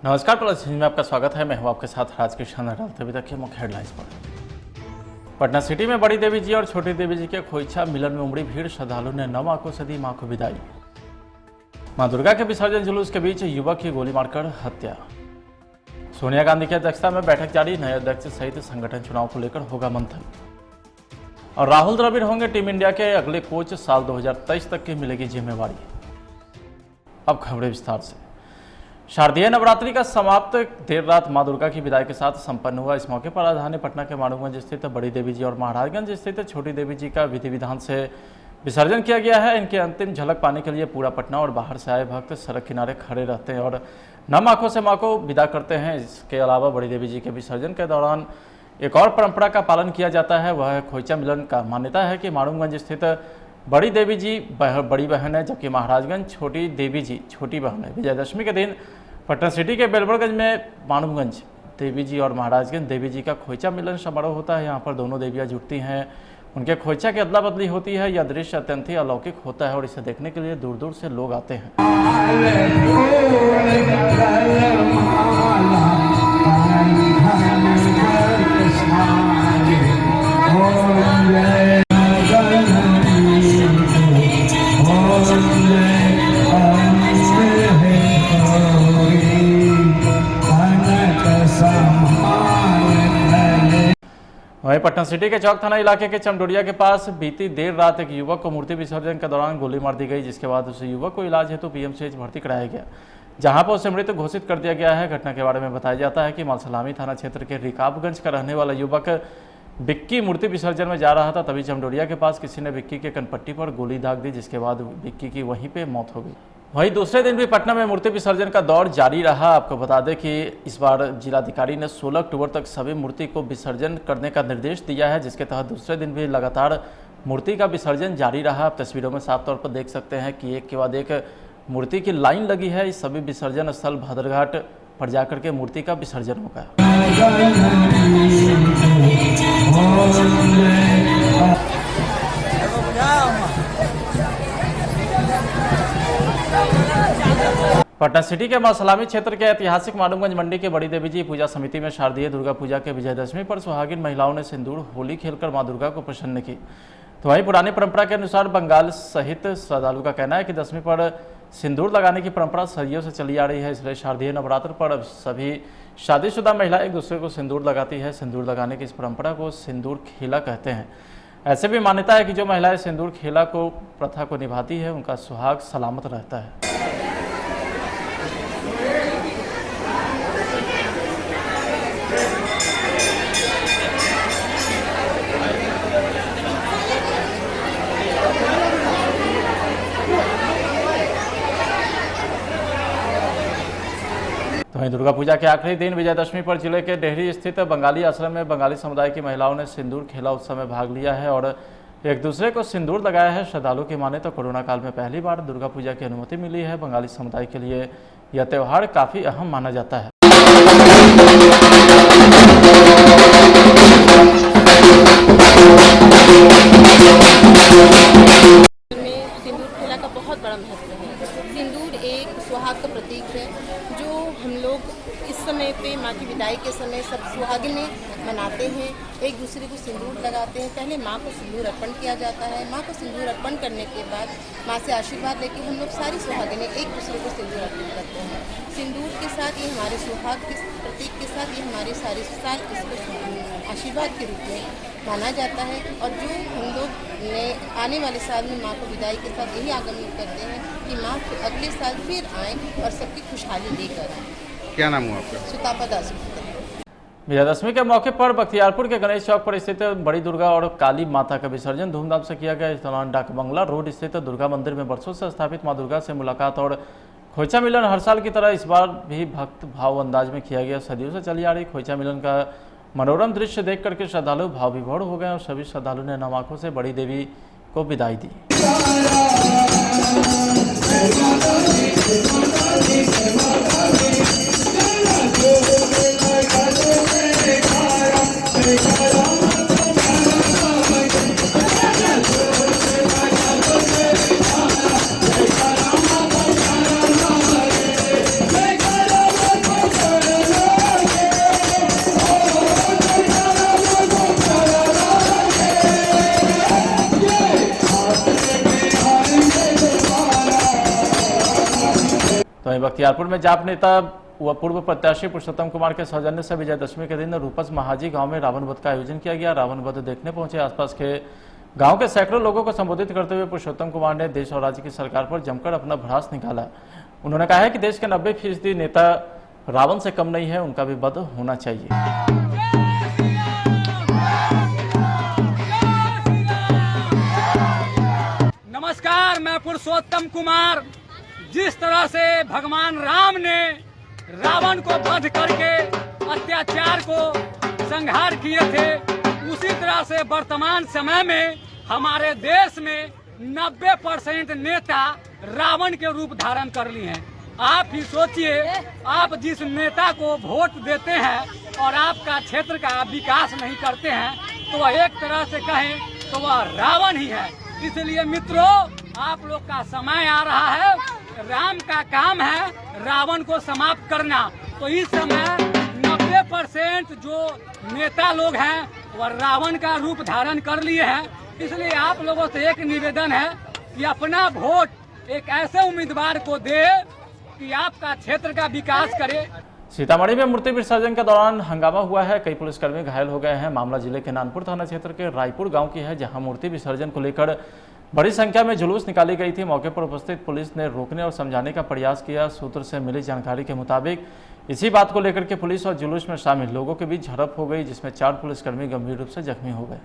नमस्कार, प्लस में आपका स्वागत है। मैं हूं आपके साथ राज कृष्ण डालते अभी तक के मुख्य हेडलाइंस पर। पटना सिटी में बड़ी देवी जी और छोटी देवी जी के खोइछा मिलन में उमड़ी भीड़, श्रद्धालुओं ने 9 आंखों से दी मां को विदाई। मां दुर्गा के विसर्जन जुलूस के बीच युवक की गोली मारकर हत्या। सोनिया गांधी की अध्यक्षता में बैठक जारी, नए अध्यक्ष सहित संगठन चुनाव को लेकर होगा मंथन। और राहुल द्रविड़ होंगे टीम इंडिया के अगले कोच, साल 2023 तक की मिलेगी जिम्मेवारी। अब खबरें विस्तार से। शारदीय नवरात्रि का समाप्त देर रात मां दुर्गा की विदाई के साथ संपन्न हुआ। इस मौके पर राजधानी पटना के माणूगंज स्थित बड़ी देवी जी और महाराजगंज स्थित छोटी देवी जी का विधि विधान से विसर्जन किया गया है। इनकी अंतिम झलक पाने के लिए पूरा पटना और बाहर से आए भक्त सड़क किनारे खड़े रहते हैं और 9 आंखों से मां को विदा करते हैं। इसके अलावा बड़ी देवी जी के विसर्जन के दौरान एक और परंपरा का पालन किया जाता है, वह है खोइछा मिलन का। मान्यता है कि माणूगंज स्थित बड़ी देवी जी बड़ी बहन है, जबकि महाराजगंज छोटी देवी जी छोटी बहन है। विजयदशमी के दिन पटना सिटी के बेलबड़गंज में माणूगंज देवी जी और महाराजगंज देवी जी का खोइछा मिलन समारोह होता है। यहाँ पर दोनों देवियाँ जुटती हैं, उनके खोइछा की अदला बदली होती है। यह दृश्य अत्यंत ही अलौकिक होता है और इसे देखने के लिए दूर दूर से लोग आते हैं। वहीं पटना सिटी के चौक थाना इलाके के चमडोरिया के पास बीती देर रात एक युवक को मूर्ति विसर्जन के दौरान गोली मार दी गई, जिसके बाद उस युवक को इलाज हेतु पीएमसीएच भर्ती कराया गया, जहां पर उसे मृत घोषित कर दिया गया है। घटना के बारे में बताया जाता है कि मालसलामी थाना क्षेत्र के रिकाबगंज का रहने वाला युवक बिक्की मूर्ति विसर्जन में जा रहा था, तभी चमडोरिया के पास किसी ने बिक्की के कनपट्टी पर गोली दाग दी, जिसके बाद बिक्की की वहीं पर मौत हो गई। वहीं दूसरे दिन भी पटना में मूर्ति विसर्जन का दौर जारी रहा। आपको बता दें कि इस बार जिलाधिकारी ने 16 अक्टूबर तक सभी मूर्ति को विसर्जन करने का निर्देश दिया है, जिसके तहत दूसरे दिन भी लगातार मूर्ति का विसर्जन जारी रहा। आप तस्वीरों में साफ तौर पर देख सकते हैं कि एक के बाद एक मूर्ति की लाइन लगी है। इस सभी विसर्जन स्थल भद्रघाट पर जाकर के मूर्ति का विसर्जन होगा। पटना सिटी के मालसलामी क्षेत्र के ऐतिहासिक माणूगंज मंडी के बड़ी देवी जी पूजा समिति में शारदीय दुर्गा पूजा के विजयदशमी पर सुहागिन महिलाओं ने सिंदूर होली खेलकर मां दुर्गा को प्रसन्न की। तो वहीं पुरानी परंपरा के अनुसार बंगाल सहित श्रद्धालु का कहना है कि दशमी पर सिंदूर लगाने की परंपरा सदियों से चली आ रही है। इसलिए शारदीय नवरात्र पर सभी शादीशुदा महिलाएं एक दूसरे को सिंदूर लगाती है। सिंदूर लगाने की इस परंपरा को सिंदूर खेला कहते हैं। ऐसे भी मान्यता है कि जो महिलाएं सिंदूर खेला को प्रथा को निभाती है, उनका सुहाग सलामत रहता है। तो वहीं दुर्गा पूजा के आखिरी दिन विजयदशमी पर जिले के डेहरी स्थित बंगाली आश्रम में बंगाली समुदाय की महिलाओं ने सिंदूर खेला उत्सव में भाग लिया है और एक दूसरे को सिंदूर लगाया है। श्रद्धालु की माने तो कोरोना काल में पहली बार दुर्गा पूजा की अनुमति मिली है। बंगाली समुदाय के लिए यह त्यौहार काफी अहम माना जाता है। सिंदूर खेला का बहुत बड़ा महत्व है। सिंदूर एक सुहाग का प्रतीक है, जो हम लोग इस समय पे माँ की विदाई के समय सब सुहागिनें मनाते हैं, एक दूसरे को सिंदूर लगाते हैं। पहले माँ को सिंदूर अर्पण किया जाता है। माँ को सिंदूर अर्पण करने के बाद माँ से आशीर्वाद लेके हम लोग सारी सुहागिनें एक दूसरे को सिंदूर अर्पण करते हैं। सिंदूर के साथ ये हमारे सुहाग के प्रतीक के साथ ये हमारे सारे साल इसको आशीर्वाद के रूप में माना जाता है। और जो हम लोग ने आने वाले साल में माँ को विदाई के साथ यही आगमन करते हैं कि माँ अगले साल फिर आएँ और सबकी खुशहाली लेकर आएँ। क्या नाम हुआ आपका? सुतापा दास। विजयदशमी के मौके पर बख्तियारपुर के गणेश चौक पर स्थित बड़ी दुर्गा और काली माता का विसर्जन धूमधाम से किया गया। इस दौरान डाक बंगला रोड स्थित दुर्गा मंदिर में वर्षों से स्थापित मां दुर्गा से मुलाकात और खोइछा मिलन हर साल की तरह इस बार भी भक्त भाव अंदाज में किया गया। सदियों से चली आ रही खोइछा मिलन का मनोरम दृश्य देख करके श्रद्धालु भाव विभोर हो गए और सभी श्रद्धालु ने 9 आंखों से बड़ी देवी को विदाई दी। वहीं बख्तियारपुर में जाप नेता व पूर्व प्रत्याशी पुरुषोत्तम कुमार के सौजन्य से विजयदशमी के दिन रूपस महाजी गांव में रावण वध का आयोजन किया गया। रावण वध देखने पहुंचे आसपास के गांव के सैकड़ों लोगों को संबोधित करते हुए पुरुषोत्तम कुमार ने देश और राज्य की सरकार पर जमकर अपना भड़ास निकाला। उन्होंने कहा है कि देश के 90% नेता रावण से कम नहीं है, उनका भी वध होना चाहिए। नमस्कार, मैं पुरुषोत्तम कुमार। जिस तरह से भगवान राम ने रावण को वध करके अत्याचार को संहार किए थे, उसी तरह से वर्तमान समय में हमारे देश में 90% नेता रावण के रूप धारण कर लिए हैं। आप ही सोचिए, आप जिस नेता को वोट देते हैं और आपका क्षेत्र का विकास नहीं करते हैं, तो वह एक तरह से कहें तो वह रावण ही है। इसलिए मित्रों, आप लोग का समय आ रहा है। राम का काम है रावण को समाप्त करना। तो इस समय 90% जो नेता लोग हैं वह रावण का रूप धारण कर लिए हैं। इसलिए आप लोगों से एक निवेदन है कि अपना वोट एक ऐसे उम्मीदवार को दे कि आपका क्षेत्र का विकास करे। सीतामढ़ी में मूर्ति विसर्जन के दौरान हंगामा हुआ है। कई पुलिसकर्मी घायल हो गए हैं। मामला जिले के नानपुर थाना क्षेत्र के रायपुर गांव की है, जहां मूर्ति विसर्जन को लेकर बड़ी संख्या में जुलूस निकाली गई थी। मौके पर उपस्थित पुलिस ने रोकने और समझाने का प्रयास किया। सूत्र से मिली जानकारी के मुताबिक इसी बात को लेकर के पुलिस और जुलूस में शामिल लोगों के बीच झड़प हो गई, जिसमें 4 पुलिसकर्मी गंभीर रूप से जख्मी हो गए।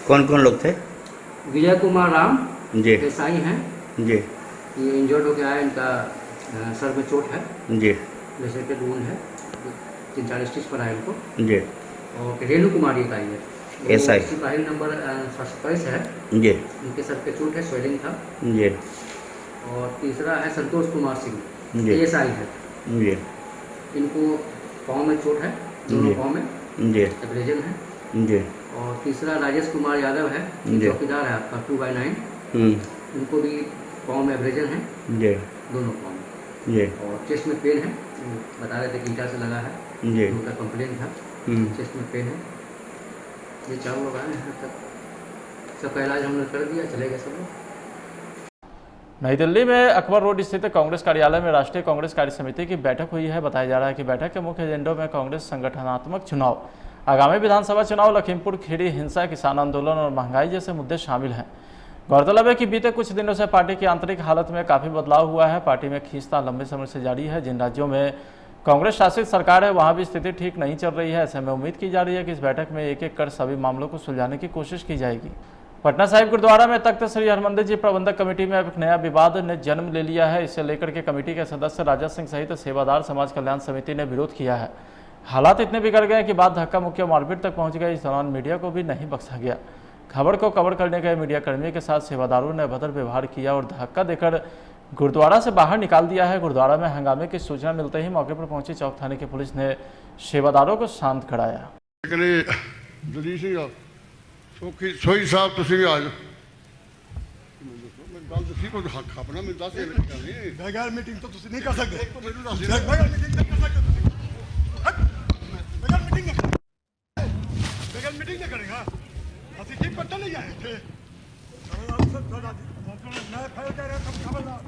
कौन कौन लोग थे? विजय कुमार राम जी देसाई हैं जी। ये इंजर्ड हो गया है, इनका सर में चोट है जी। जैसे कि वुंड है, 3-4 स्टिच पर है इनको। जी। और रेणु कुमारी का ये एसआई सिपाही नंबर 27 है जी। इनके सर पे चोट है, स्वेलिंग था। जी। और तीसरा है संतोष कुमार सिंह, जी। एएसआई है जी। इनको पाँव में चोट है, दोनों पाँव में जी। एब्रेजन है। जी। और तीसरा राजेश कुमार यादव है, चौकीदार है आपका 2/9, इनको भी पाँव में एब्रेजन है जी। दोनों पाँव में। जी। और चेस्ट में पेन है, बता रहे थे कि ईटा से लगा है जी। उनका कंप्लेन था। चेस्ट में पेन है। ये 4 लोग आए हैं तक, सबका इलाज हमने कर दिया, चले गए सब लोग। नई दिल्ली में अकबर रोड स्थित कांग्रेस कार्यालय में राष्ट्रीय कांग्रेस कार्य समिति की बैठक हुई है। बताया जा रहा है कि बैठक के मुख्य एजेंडों में कांग्रेस संगठनात्मक चुनाव, आगामी विधानसभा चुनाव, लखीमपुर खीरी हिंसा, किसान आंदोलन और महंगाई जैसे मुद्दे शामिल हैं। गौरतलब है कि बीते कुछ दिनों से पार्टी की आंतरिक हालत में काफ़ी बदलाव हुआ है। पार्टी में खींचतान लंबे समय से जारी है। जिन राज्यों में कांग्रेस शासित सरकार है, वहां भी स्थिति ठीक नहीं चल रही है। ऐसे में उम्मीद की जा रही है कि इस बैठक में एक एक कर सभी मामलों को सुलझाने की कोशिश की जाएगी। पटना साहिब गुरुद्वारा में तख्त श्री हरमंदिर जी प्रबंधक कमेटी में अब एक नया विवाद ने जन्म ले लिया है। इसे लेकर के कमेटी के सदस्य राजा सिंह सहित सेवादार समाज कल्याण समिति ने विरोध किया है। हालात इतने बिगड़ गए कि बात धक्का मुक्की और मारपीट तक पहुंच गई। इस दौरान मीडिया को भी नहीं बख्शा गया। खबर को कवर करने गए मीडिया कर्मियों के साथ सेवादारों ने अभद्र व्यवहार किया और धक्का देकर गुरुद्वारा से बाहर निकाल दिया है। गुरुद्वारा में हंगामे की सूचना मिलते ही मौके पर पहुंची चौक थाने की पुलिस ने सेवादारों को शांत कराया। सोई साहब तुसी भी आ जाओ। गल दसी कोई हक अपना मैं दस बगैर मीटिंग तो तुसी नहीं कर सकते। बगैर मीटिंग नहीं कर सकते तुसी। बगैर मीटिंग नहीं करेगा। ਅਸੀਂ ਕੀ ਪੱਟਣ ਨਹੀਂ ਆਏ थे। मैं फैल कह रहा सब खबरदार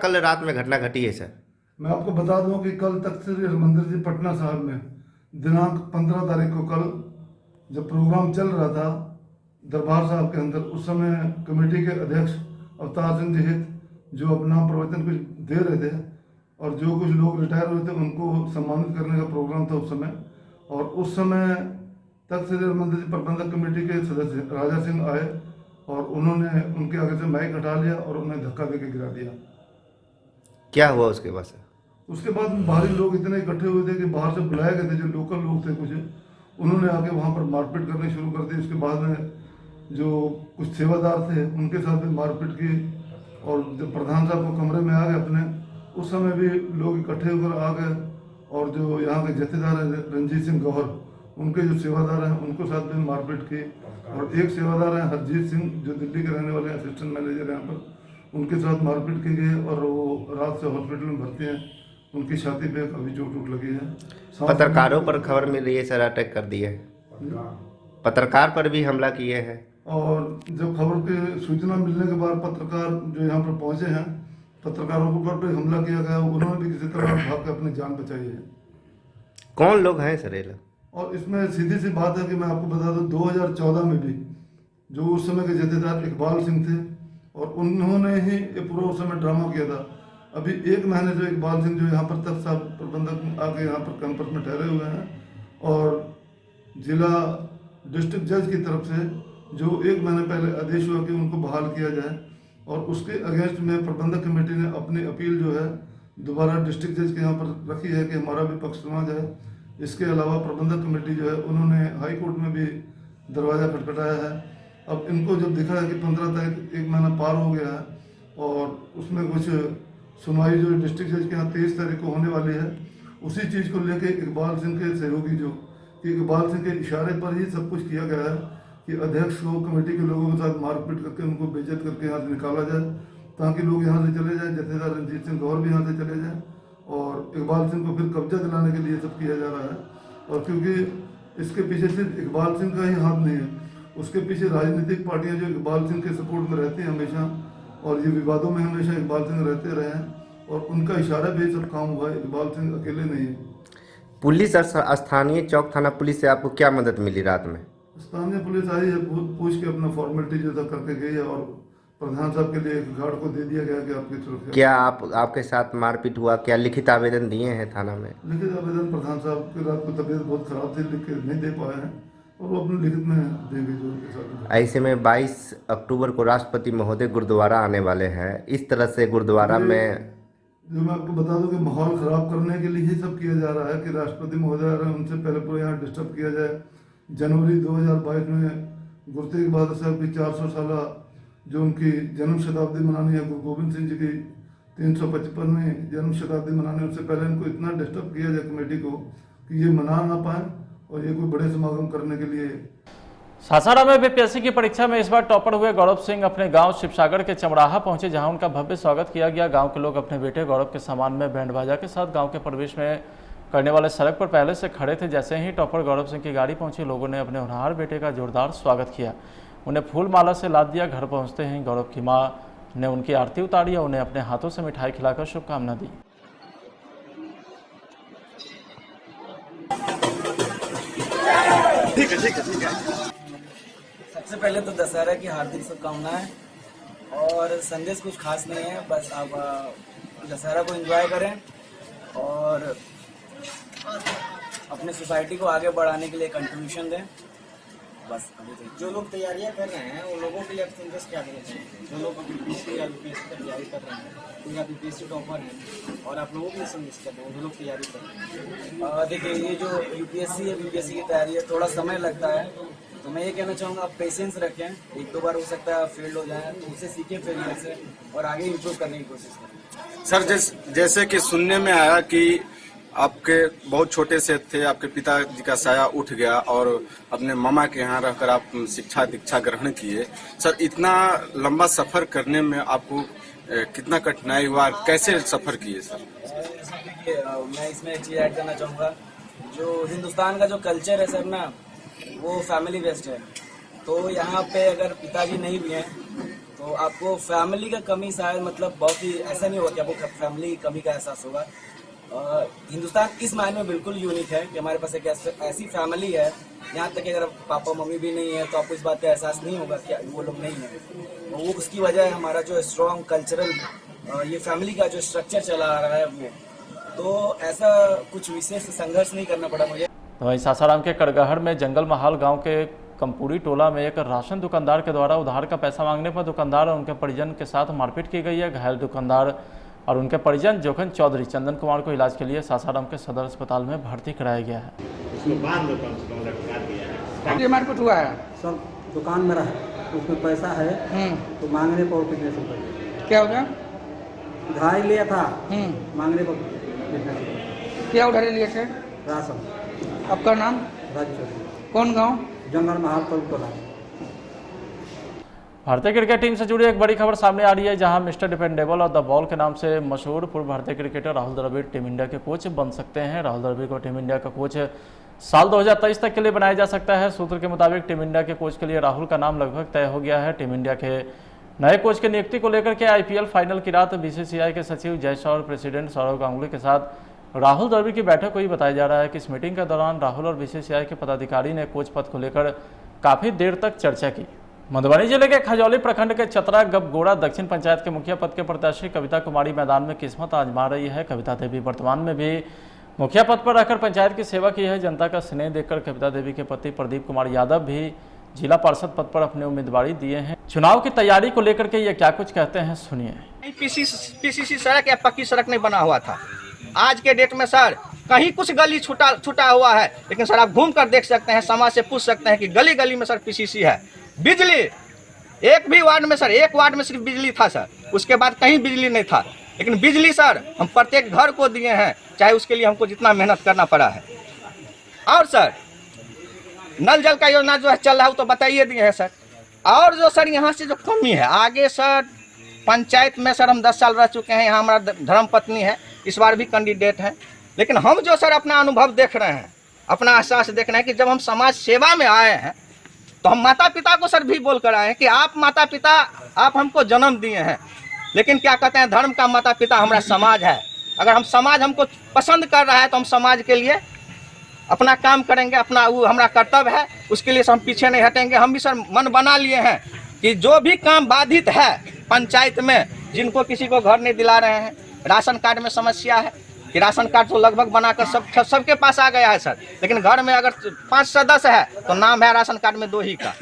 कल रात में घटना घटी है सर। मैं आपको बता दूं कि कल तख्त श्री हरमंदिर जी पटना साहिब में दिनांक 15 तारीख को कल जब प्रोग्राम चल रहा था दरबार साहब के अंदर, उस समय कमेटी के अध्यक्ष अवतार सिंह जी हित जो अपना प्रवचन कुछ दे रहे थे और जो कुछ लोग रिटायर हुए थे उनको सम्मानित करने का प्रोग्राम था उस समय। और उस समय तख्त श्री हरमंदिर जी प्रबंधक कमेटी के सदस्य राजा सिंह आए और उन्होंने उनके आगे से माइक हटा लिया और उन्हें धक्का देकर गिरा दिया। क्या हुआ उसके बाद सर? उसके बाद बाहरी लोग इतने इकट्ठे हुए थे कि बाहर से बुलाए गए थे जो लोकल लोग थे कुछ, उन्होंने आके वहाँ पर मारपीट करनी शुरू कर दी। उसके बाद में जो कुछ सेवादार थे उनके साथ भी मारपीट की, और जब प्रधान साहब को कमरे में आ गए अपने, उस समय भी लोग इकट्ठे होकर आ गए, और जो यहाँ के जथेदार हैं रंजीत सिंह गौहर, उनके जो सेवादार हैं उनको साथ में मारपीट की। और एक सेवादार हैं हरजीत सिंह जो दिल्ली के रहने वाले असिस्टेंट मैनेजर यहाँ पर, उनके साथ मारपीट की गई और वो रात से हॉस्पिटल में भर्ती हैं। उनकी छाती पे काफ़ी चोट लगी है। पत्रकारों पर खबर मिल रही है सर अटैक कर दिए है, पत्रकार पर भी हमला किए हैं। और जब खबर की सूचना मिलने के बाद पत्रकार जो यहाँ पर पहुँचे हैं, पत्रकारों के ऊपर भी हमला किया गया, उन्होंने भी किसी तरह भाग कर अपनी जान बचाई है। कौन लोग हैं सर ये लोग? और इसमें सीधी सी बात है कि मैं आपको बता दूं, 2014 में भी जो उस समय के जथेदार इकबाल सिंह थे, और उन्होंने ही ये पूरा उस समय ड्रामा किया था। अभी 1 महीने जो इकबाल सिंह जो यहाँ पर तख्त साहब प्रबंधक आके यहाँ पर कैंपस में ठहरे हुए हैं, और जिला डिस्ट्रिक्ट जज की तरफ से जो 1 महीने पहले आदेश हुआ कि उनको बहाल किया जाए, और उसके अगेंस्ट में प्रबंधक कमेटी ने अपनी अपील जो है दोबारा डिस्ट्रिक्ट जज के यहाँ पर रखी है कि हमारा भी पक्ष सुना जाए। इसके अलावा प्रबंधक कमेटी जो है उन्होंने हाई कोर्ट में भी दरवाज़ा खटखटाया है। अब इनको जब देखा है कि 15 तारीख 1 महीना पार हो गया है, और उसमें कुछ सुनवाई जो डिस्ट्रिक्ट जज के यहाँ 23 तारीख को होने वाली है, उसी चीज़ को लेके इकबाल सिंह के सहयोगी जो कि इकबाल सिंह के इशारे पर ही सब कुछ किया गया है कि अध्यक्ष को कमेटी के लोगों के साथ मारपीट करके उनको बेइज्जत करके यहाँ से निकाला जाए, ताकि लोग यहाँ से चले जाएं, जथेदार रंजीत सिंह गौर भी यहाँ से चले जाएं, और इकबाल सिंह को फिर कब्जा दिलाने के लिए सब किया जा रहा है। और क्योंकि इसके पीछे सिर्फ इकबाल सिंह का ही हाथ नहीं है, उसके पीछे राजनीतिक पार्टियां जो इकबाल सिंह के सपोर्ट में रहती हैं हमेशा, और ये विवादों में हमेशा इकबाल सिंह रहते रहे हैं, और उनका इशारा भी सब काम हुआ है। इकबाल सिंह अकेले नहीं है। पुलिस और स्थानीय चौक थाना पुलिस से आपको क्या मदद मिली रात में? स्थानीय पुलिस आई है, पूछ के अपना फॉर्मेलिटी जो था करके गई है, और प्रधान साहब के लिए एक गार्ड को दे दिया गया कि आपकी सुरक्षा। क्या आपके साथ मारपीट हुआ? क्या लिखित आवेदन दिए हैं थाना में? लिखित आवेदन प्रधान साहब की रात को तबीयत बहुत खराब थी, लिख के नहीं दे पाए हैं, और वो अपने लिखित में देंगे जो उनके साथ। ऐसे में 22 अक्टूबर को राष्ट्रपति महोदय गुरुद्वारा आने वाले हैं, इस तरह से गुरुद्वारा में जो मैं आपको बता दूं कि माहौल ख़राब करने के लिए ही सब किया जा रहा है कि राष्ट्रपति महोदय आ रहे हैं, उनसे पहले पूरे यहाँ डिस्टर्ब किया जाए। जनवरी 2022 में गुरु तेग बहादुर साहब की 400 साला जो उनकी जन्म शताब्दी मनानी है, गुरु गोविंद सिंह जी की 355वीं जन्म शताब्दी मनानी, उससे पहले इनको इतना डिस्टर्ब किया जाए कमेटी को कि ये मना ना पाए, और ये कोई बड़े समागम करने के लिए। सासाराम में बीपीएससी की परीक्षा में इस बार टॉपर हुए गौरव सिंह अपने गांव शिवसागर के चमड़ाहा पहुंचे, जहां उनका भव्य स्वागत किया गया। गांव के लोग अपने बेटे गौरव के सम्मान में बैंड बाजा के साथ गांव के प्रवेश में करने वाले सड़क पर पहले से खड़े थे। जैसे ही टॉपर गौरव सिंह की गाड़ी पहुंची, लोगों ने अपने होनहार बेटे का जोरदार स्वागत किया, उन्हें फूल माला से लाद दिया। घर पहुँचते ही गौरव की माँ ने उनकी आरती उतारी और उन्हें अपने हाथों से मिठाई खिलाकर शुभकामना दी। ठीक है। सबसे पहले तो दशहरा की हार्दिक शुभकामनाएं, और संदेश कुछ खास नहीं है, बस आप दशहरा को एंजॉय करें और अपने सोसाइटी को आगे बढ़ाने के लिए कंट्रीब्यूशन दें। बस अभी जो लोग तैयारियां कर रहे हैं उन लोगों के लिए संदेश क्या देना चाहिए? जो लोग यूपीएससी या यूपीएससी की तैयारी कर रहे हैं, कोई आप यूपीएससी टॉपर हैं, और आप लोगों के लिए संदेश कर रहे हैं जो लोग तैयारी कर रहे हैं। देखिए, ये जो यूपीएससी या बीपीएससी की तैयारी है, थोड़ा समय लगता है, तो मैं ये कहना चाहूँगा आप पेशेंस रखें। 1-2 बार हो सकता है आप फेल हो जाएं, तो उससे सीखें फेलियर से और आगे इम्प्रूव करने की कोशिश करें। सर, जैसे कि सुनने में आया कि आपके बहुत छोटे से थे, आपके पिताजी का साया उठ गया और अपने मामा के यहाँ रहकर आप शिक्षा दीक्षा ग्रहण किए। सर, इतना लंबा सफर करने में आपको कितना कठिनाई हुआ, कैसे सफर किए सर? देखिए, मैं इसमें एक चीज़ ऐड करना चाहूँगा। जो हिंदुस्तान का जो कल्चर है सर ना, वो फैमिली बेस्ड है। तो यहाँ पे अगर पिताजी नहीं भी हैं तो आपको फैमिली का कमी शायद, मतलब बहुत ही ऐसा नहीं होगा कि आपको फैमिली की कमी का एहसास होगा। हिंदुस्तान इस मायने में बिल्कुल यूनिक है कि हमारे पास एक ऐसी फैमिली है, यहाँ तक कि अगर पापा मम्मी भी नहीं है तो आपको इस बात का एहसास नहीं होगा कि वो लोग नहीं है। तो वो उसकी वजह है हमारा जो स्ट्रॉन्ग कल्चरल ये फैमिली का जो स्ट्रक्चर चला आ रहा है वो। तो ऐसा कुछ विशेष संघर्ष नहीं करना पड़ा मुझे। तो वहीं सासाराम के कड़गहर में जंगल महाल गांव के कमपुरी टोला में एक राशन दुकानदार के द्वारा उधार का पैसा मांगने पर दुकानदार और उनके परिजन के साथ मारपीट की गई है। घायल दुकानदार और उनके परिजन जोखन चौधरी चंदन कुमार को इलाज के लिए सासाराम के सदर अस्पताल में भर्ती कराया गया है। ये मारपीट हुआ है सर दुकान में रहा, उसमें पैसा है तो मांगने पर कितने से रुपये क्या हो गया? उधारी लिया था, मांगने पर कितने से रुपये। क्या उधारी लिए थे? राशन। आपका नाम? राजू चौधरी। कौन गांव? जंगल महाल टोला। भारतीय क्रिकेट टीम से जुड़ी एक बड़ी खबर सामने आ रही है, जहां मिस्टर डिपेंडेबल और द बॉल के नाम से मशहूर पूर्व भारतीय क्रिकेटर राहुल द्रविड़ टीम इंडिया के कोच बन सकते हैं। राहुल द्रविड़ को टीम इंडिया का कोच साल 2023 तक के लिए बनाया जा सकता है। सूत्र के मुताबिक टीम इंडिया के कोच के लिए राहुल का नाम लगभग तय हो गया है। टीम इंडिया के नए कोच की नियुक्ति को लेकर के IPL फाइनल की रात BCCI के सचिव जय शाह और प्रेसिडेंट सौरव गांगुली के साथ राहुल द्रविड़ की बैठक हुई। बताया जा रहा है कि इस मीटिंग के दौरान राहुल और BCCI के पदाधिकारी ने कोच पद को लेकर काफी देर तक चर्चा की। मधुबनी जिले के खजौली प्रखंड के चतरा गबगोड़ा दक्षिण पंचायत के मुखिया पद के प्रत्याशी कविता कुमारी मैदान में किस्मत आजमा रही है। कविता देवी वर्तमान में भी मुखिया पद पर रहकर पंचायत की सेवा की है। जनता का स्नेह देखकर कविता देवी के पति प्रदीप कुमार यादव भी जिला पार्षद पद पर अपनी उम्मीदवारी दिए हैं। चुनाव की तैयारी को लेकर के ये क्या कुछ कहते हैं, सुनिए। PCC सड़क या पक्की सड़क नहीं बना हुआ था। आज के डेट में सर कहीं कुछ गली छूटा हुआ है, लेकिन सर आप घूम कर देख सकते हैं, समाज से पूछ सकते हैं कि गली गली में सर PCC है। बिजली एक भी वार्ड में सर, एक वार्ड में सिर्फ बिजली था सर, उसके बाद कहीं बिजली नहीं था। लेकिन बिजली सर हम प्रत्येक घर को दिए हैं, चाहे उसके लिए हमको जितना मेहनत करना पड़ा है। और सर नल जल का योजना जो है चल रहा है वो तो बताइए दिए हैं सर। और जो सर यहाँ से जो कमी है आगे सर, पंचायत में सर हम 10 साल रह चुके हैं, यहाँ हमारा धर्मपत्नी है, इस बार भी कैंडिडेट है। लेकिन हम जो सर अपना अनुभव देख रहे हैं, अपना एहसास देख रहे हैं कि जब हम समाज सेवा में आए हैं तो हम माता पिता को सर भी बोल कर आए हैं कि आप माता पिता आप हमको जन्म दिए हैं, लेकिन क्या कहते हैं धर्म का माता पिता हमारा समाज है। अगर हम समाज हमको पसंद कर रहा है तो हम समाज के लिए अपना काम करेंगे, अपना वो हमारा कर्तव्य है, उसके लिए हम पीछे नहीं हटेंगे। हम भी सर मन बना लिए हैं कि जो भी काम बाधित है पंचायत में, जिनको किसी को घर नहीं दिला रहे हैं, राशन कार्ड में समस्या है कि राशन कार्ड तो लगभग बनाकर सबके पास आ गया है सर, लेकिन घर में अगर 5 सदस्य है तो नाम है राशन कार्ड में 2 ही का।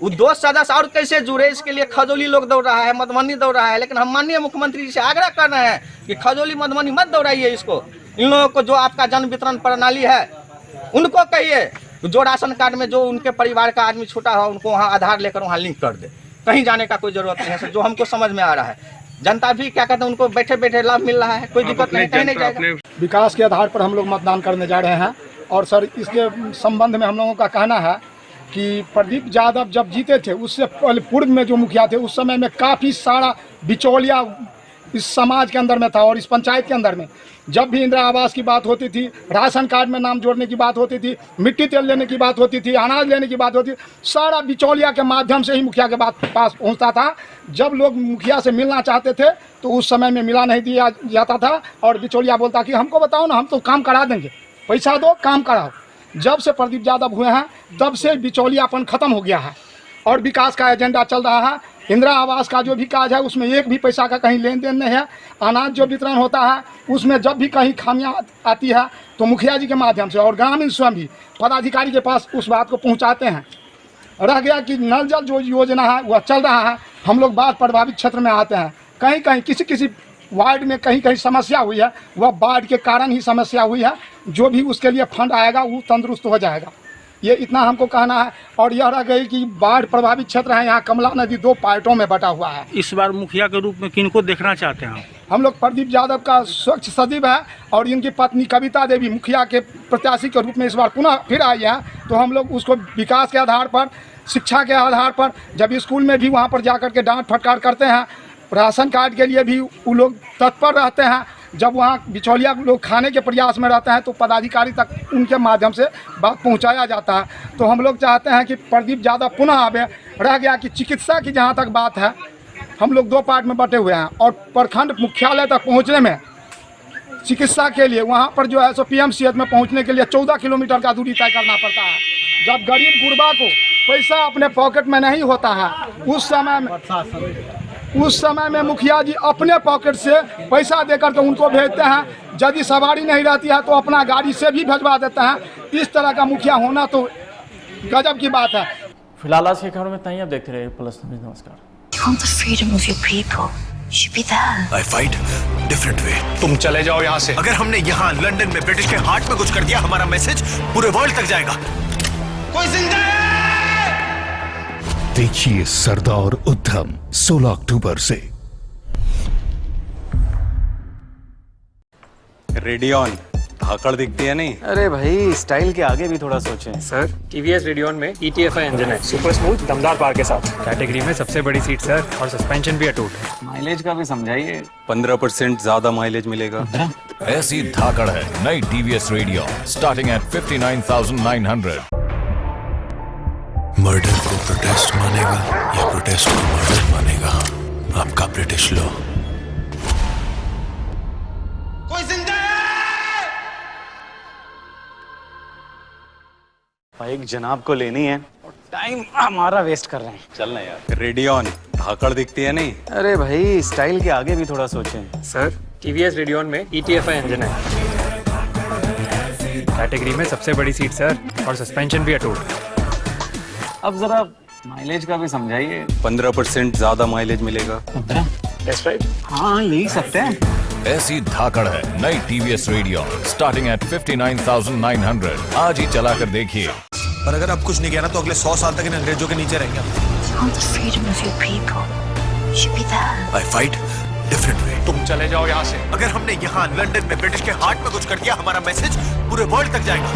वो 2 सदस्य और कैसे जुड़े, इसके लिए खजौली लोग दौड़ रहा है, मधुबनी दौड़ रहा है। लेकिन हम माननीय मुख्यमंत्री जी से आग्रह कर रहे हैं कि खजौली मधुबनी मत दौड़ाइए इसको। इन लोगों को जो आपका जन वितरण प्रणाली है उनको कहिए जो राशन कार्ड में जो उनके परिवार का आदमी छूटा हो उनको वहाँ आधार लेकर वहाँ लिंक कर दे। कहीं जाने का कोई जरूरत नहीं है सर, जो हमको समझ में आ रहा है। जनता भी क्या कहते हैं उनको बैठे बैठे लाभ मिल रहा है, कोई दिक्कत नहीं, कहीं नहीं जाएगा। विकास के आधार पर हम लोग मतदान करने जा रहे हैं। और सर इसके संबंध में हम लोगों का कहना है कि प्रदीप यादव जब जीते थे उससे पहले पूर्व में जो मुखिया थे उस समय में काफ़ी सारा बिचौलिया इस समाज के अंदर में था। और इस पंचायत के अंदर में जब भी इंदिरा आवास की बात होती थी, राशन कार्ड में नाम जोड़ने की बात होती थी, मिट्टी तेल लेने की बात होती थी, अनाज लेने की बात होती थी, सारा बिचौलिया के माध्यम से ही मुखिया के पास पहुंचता था। जब लोग मुखिया से मिलना चाहते थे तो उस समय में मिला नहीं दिया जाता था और बिचौलिया बोलता कि हमको बताओ ना, हम तो काम करा देंगे, पैसा दो काम कराओ। जब से प्रदीप यादव हुए हैं तब से बिचौलियापन खत्म हो गया है और विकास का एजेंडा चल रहा है। इंदिरा आवास का जो भी काज है उसमें एक भी पैसा का कहीं लेन देन नहीं है। अनाज जो वितरण होता है उसमें जब भी कहीं खामियां आती है तो मुखिया जी के माध्यम से और ग्रामीण स्वयं भी पदाधिकारी के पास उस बात को पहुंचाते हैं। रह गया कि नल जल जो योजना है वह चल रहा है। हम लोग बाढ़ प्रभावित क्षेत्र में आते हैं, कहीं कहीं किसी वार्ड में कहीं कहीं समस्या हुई है, वह बाढ़ के कारण ही समस्या हुई है। जो भी उसके लिए फंड आएगा वो तंदुरुस्त हो जाएगा, ये इतना हमको कहना है। और यह रह गई कि बाढ़ प्रभावित क्षेत्र है, यहाँ कमला नदी 2 पार्टों में बटा हुआ है। इस बार मुखिया के रूप में किनको देखना चाहते हैं? हम लोग प्रदीप यादव का स्वच्छ सदैव है और इनकी पत्नी कविता देवी मुखिया के प्रत्याशी के रूप में इस बार पुनः फिर आई है। तो हम लोग उसको विकास के आधार पर, शिक्षा के आधार पर, जब स्कूल में भी वहाँ पर जाकर के डांट फटकार करते हैं, राशन कार्ड के लिए भी वो लोग तत्पर रहते हैं। जब वहाँ बिचौलिया लोग खाने के प्रयास में रहते हैं तो पदाधिकारी तक उनके माध्यम से बात पहुँचाया जाता है। तो हम लोग चाहते हैं कि प्रदीप यादव पुनः आवे। रह गया कि चिकित्सा की जहाँ तक बात है, हम लोग 2 पार्ट में बटे हुए हैं और प्रखंड मुख्यालय तक पहुँचने में चिकित्सा के लिए वहाँ पर जो है सो PMCH में पहुँचने के लिए 14 किलोमीटर का दूरी तय करना पड़ता है। जब गरीब गुरबा को पैसा अपने पॉकेट में नहीं होता है उस समय में मुखिया जी अपने पॉकेट से पैसा देकर के उनको भेजते हैं। यदि सवारी नहीं रहती है तो अपना गाड़ी से भी भिजवा देते हैं। इस तरह का मुखिया होना तो गजब की बात है। फिलहाल आज की खबर में इतना ही। अब देखते रहिए प्लस न्यूज़। नमस्कार। You want the freedom of your people. I fight different way. तुम चले जाओ यहाँ से। अगर हमने यहाँ लंदन में ब्रिटिश के हार्ट में कुछ कर दिया, हमारा मैसेज पूरे वर्ल्ड तक जाएगा। कोई जिंदा है? देखिए सरदार उद्धम 16 अक्टूबर से। रेडियन धाकड़ दिखती है नहीं। अरे भाई स्टाइल के आगे भी थोड़ा सोचें। सर टीवीएस रेडियन में ETFI इंजन है, सुपर स्मूथ दमदार पावर के साथ, कैटेगरी में सबसे बड़ी सीट सर, और सस्पेंशन भी अटूट है। माइलेज का भी समझाइए। 15% ज्यादा माइलेज मिलेगा। ऐसी धाकड़ है नई TVS radian starting at 59,900। Murder को प्रोटेस्ट मानेगा या प्रोटेस्ट को मर्डर मानेगा, आपका ब्रिटिश लॉ। कोई जिंदा है? बाइक जनाब को लेनी है और टाइम हमारा वेस्ट कर रहे हैं। चलना यार। रेडियन धाकड़ दिखती है नहीं। अरे भाई स्टाइल के आगे भी थोड़ा सोचें। सर टीवीएस रेडियन में ETFI इंजन है, कैटेगरी में सबसे बड़ी सीट सर, और सस्पेंशन भी अटूट। अब जरा माइलेज का भी समझाइए। 15% ज्यादा माइलेज मिलेगा। Test drive? हाँ ले ही सकते हैं। ऐसी धाकड़ है नई TVS रेडियन स्टार्टिंग एट 59,900। आज ही चला कर देखिए। और अगर अब कुछ नहीं किया ना तो अगले 100 साल तक इन अंग्रेजों के नीचे रहेंगे। I fight different way. तुम चले जाओ यहाँ से। अगर हमने यहाँ लंदन में ब्रिटिश के हार्ट में कुछ कर दिया, हमारा मैसेज पूरे वर्ल्ड तक जाएगा।